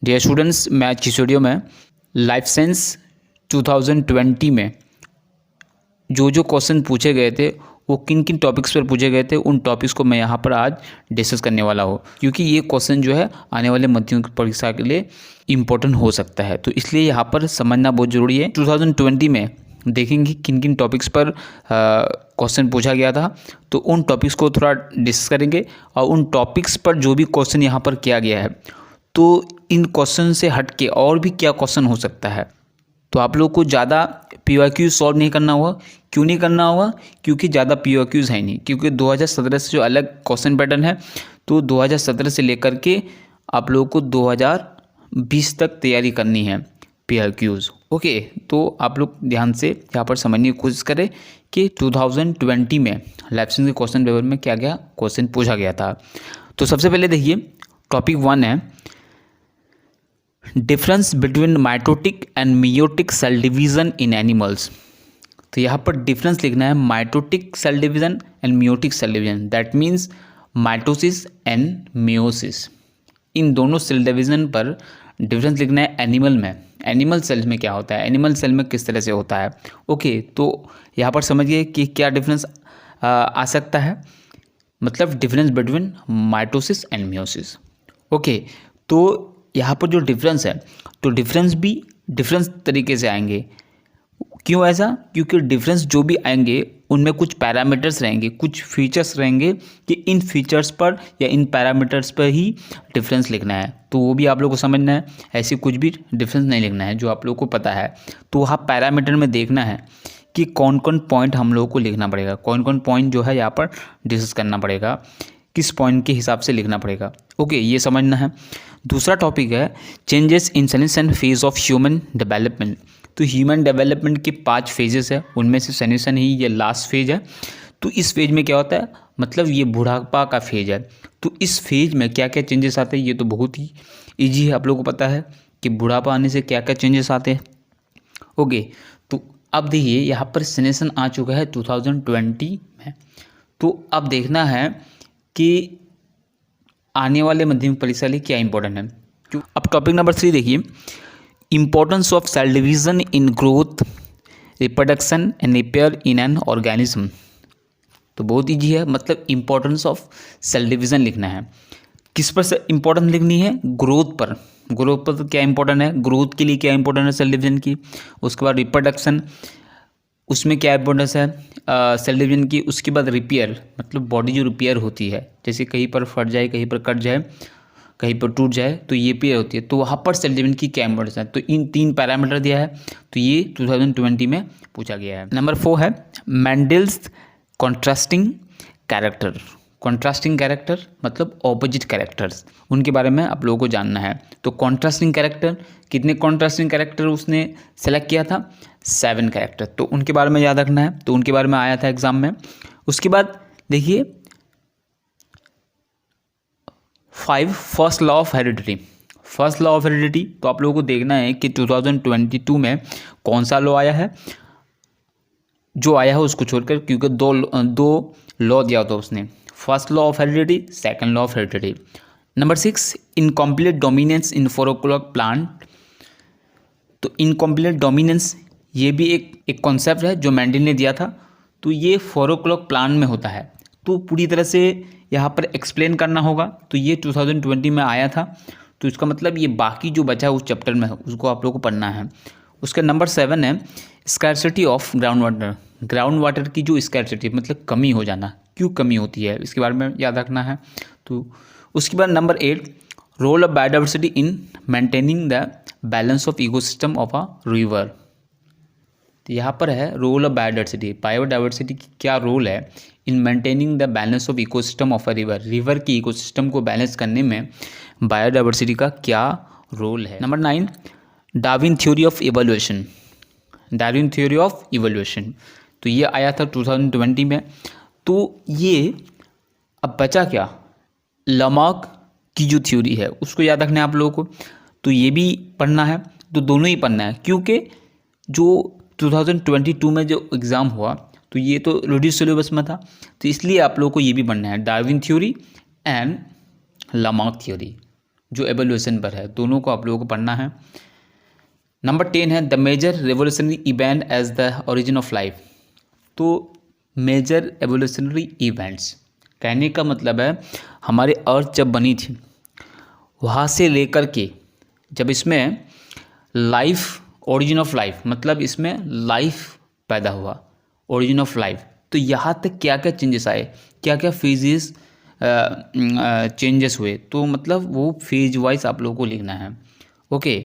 Dear students, मैं आज की इस वीडियो में लाइफ साइंस 2020 में जो क्वेश्चन पूछे गए थे वो किन किन टॉपिक्स पर पूछे गए थे उन टॉपिक्स को मैं यहाँ पर आज डिस्कस करने वाला हूँ, क्योंकि ये क्वेश्चन जो है आने वाले माध्यमिक परीक्षा के लिए इम्पोर्टेंट हो सकता है। तो इसलिए यहाँ पर समझना बहुत ज़रूरी है। 2020 में देखेंगे किन किन टॉपिक्स पर क्वेश्चन पूछा गया था, तो उन टॉपिक्स को थोड़ा डिस्कस करेंगे और उन टॉपिक्स पर जो भी क्वेश्चन यहाँ पर किया गया है तो इन क्वेश्चन से हट के और भी क्या क्वेश्चन हो सकता है। तो आप लोग को ज़्यादा PYQ सॉल्व नहीं करना होगा। क्यों नहीं करना होगा? क्योंकि ज़्यादा PYQs है नहीं, क्योंकि 2017 से जो अलग क्वेश्चन पैटर्न है तो 2017 से लेकर के आप लोगों को 2020 तक तैयारी करनी है PYQs। ओके, तो आप लोग ध्यान से यहाँ पर समझने की कोशिश करें कि 2020 में लाइफ साइंस के क्वेश्चन पेपर में क्या क्या क्वेश्चन पूछा गया था। तो सबसे पहले देखिए, टॉपिक 1 है difference between mitotic and meiotic cell division in animals. तो यहाँ पर डिफरेंस लिखना है mitotic cell division and meiotic cell division, that means mitosis and meiosis. इन दोनों सेल डिवीजन पर डिफरेंस लिखना है एनिमल में। एनिमल सेल में क्या होता है, एनिमल सेल में किस तरह से होता है। ओके, तो यहाँ पर समझिए कि क्या डिफरेंस आ सकता है, मतलब difference between mitosis and meiosis. Okay, तो यहाँ पर जो डिफरेंस है तो डिफरेंस भी डिफरेंस तरीके से आएंगे। क्यों ऐसा? क्योंकि डिफरेंस जो भी आएंगे उनमें कुछ पैरामीटर्स रहेंगे, कुछ फीचर्स रहेंगे कि इन फीचर्स पर या इन पैरामीटर्स पर ही डिफरेंस लिखना है। तो वो भी आप लोगों को समझना है, ऐसे कुछ भी डिफरेंस नहीं लिखना है जो आप लोगों को पता है। तो वहाँ पैरामीटर में देखना है कि कौन कौन पॉइंट हम लोगों को लिखना पड़ेगा, कौन कौन पॉइंट जो है यहाँ पर डिस्कस करना पड़ेगा, किस पॉइंट के हिसाब से लिखना पड़ेगा। ओके, ये समझना है। दूसरा टॉपिक है changes in senescence phase of human development. तो ह्यूमन डेवलपमेंट के 5 फेजेस है, उनमें से सेनेशन ही ये लास्ट फेज है। तो इस फेज में क्या होता है, मतलब ये बुढ़ापा का फेज है। तो इस फेज में क्या क्या चेंजेस आते हैं ये तो बहुत ही ईजी है, आप लोगों को पता है कि बुढ़ापा आने से क्या क्या चेंजेस आते हैं। ओके, तो अब देखिए यहाँ पर सेनेशन आ चुका है 2020 में। तो अब देखना है कि आने वाले माध्यमिक परीक्षा लिए क्या इंपॉर्टेंट है। अब टॉपिक नंबर 3 देखिए, importance of cell division in growth, reproduction and repair in an organism. तो बहुत ईजी है, मतलब इंपॉर्टेंस ऑफ सेल डिवीजन लिखना है। किस पर से इंपॉर्टेंस लिखनी है? ग्रोथ पर। ग्रोथ पर तो क्या इंपॉर्टेंट है, ग्रोथ के लिए क्या इंपॉर्टेंट है सेल डिवीजन की। उसके बाद रिप्रोडक्शन, उसमें क्या इंपॉर्टेंस है सेल डिवीजन की। उसके बाद रिपेयर, मतलब बॉडी जो रिपेयर होती है, जैसे कहीं पर फट जाए, कहीं पर कट जाए, कहीं पर टूट जाए, तो ये रिपेयर होती है। तो वहाँ पर सेल डिवीजन की क्या इंपॉर्टेंस है। तो इन 3 पैरामीटर दिया है, तो ये 2020 में पूछा गया है। नंबर 4 है Mendel's contrasting character. Contrasting character मतलब ऑपोजिट कैरेक्टर्स, उनके बारे में आप लोगों को जानना है। तो कॉन्ट्रास्टिंग कैरेक्टर, कितने कॉन्ट्रास्टिंग कैरेक्टर उसने सेलेक्ट किया था? 7 कैरेक्टर। तो उनके बारे में याद रखना है, तो उनके बारे में आया था एग्जाम में। उसके बाद देखिए 5 first law of heredity. First law of heredity तो आप लोगों को देखना है कि 2022 में कौन सा लॉ आया है। जो आया है उसको छोड़कर, क्योंकि दो लॉ दिया था उसने, first law of heredity, second law of heredity. Number 6 incomplete dominance in four o'clock plant. तो इनकम्प्लीट डोमिनेंस ये भी एक कॉन्सेप्ट है जो मेंडल ने दिया था। तो ये फोरोक्लोक प्लांट में होता है, तो पूरी तरह से यहाँ पर एक्सप्लेन करना होगा। तो ये 2020 में आया था, तो इसका मतलब ये बाकी जो बचा है उस चैप्टर में उसको आप लोगों को पढ़ना है। उसका नंबर 7 है scarcity of ground water. Ground water की जो स्कैर्सिटी मतलब कमी हो जाना, क्यों कमी होती है इसके बारे में याद रखना है। तो उसके बाद number 8 role of biodiversity in maintaining the balance of ecosystem of a river. तो यहाँ पर है रोल ऑफ बायोडाइवर्सिटी। बायोडाइवर्सिटी की क्या रोल है इन maintaining the balance of ecosystem of a river. River की इकोसिस्टम को बैलेंस करने में बायोडाइवर्सिटी का क्या रोल है। Number 9 Darwin theory of evolution. Darwin theory of evolution तो ये आया था 2020 में। तो ये अब बचा क्या, लामार्क की जो थ्योरी है उसको याद रखना है आप लोगों को। तो ये भी पढ़ना है, तो दोनों ही पढ़ना है, क्योंकि जो 2022 में जो एग्ज़ाम हुआ तो ये तो रिड्यूस सिलेबस में था, तो इसलिए आप लोगों को ये भी पढ़ना है, Darwin theory and Lamarck theory. जो एवोल्यूशन पर है, दोनों को आप लोगों को पढ़ना है। नंबर 10 है the major revolutionary event as the origin of life. तो मेजर एवोल्यूशनरी इवेंट्स कहने का मतलब है हमारे अर्थ जब बनी थी वहाँ से लेकर के जब इसमें लाइफ, ओरिजिन ऑफ लाइफ मतलब इसमें लाइफ पैदा हुआ, ओरिजिन ऑफ लाइफ, तो यहाँ तक क्या क्या चेंजेस आए, क्या क्या फेजेस चेंजेस हुए, तो मतलब वो फेज वाइज आप लोगों को लिखना है। ओके,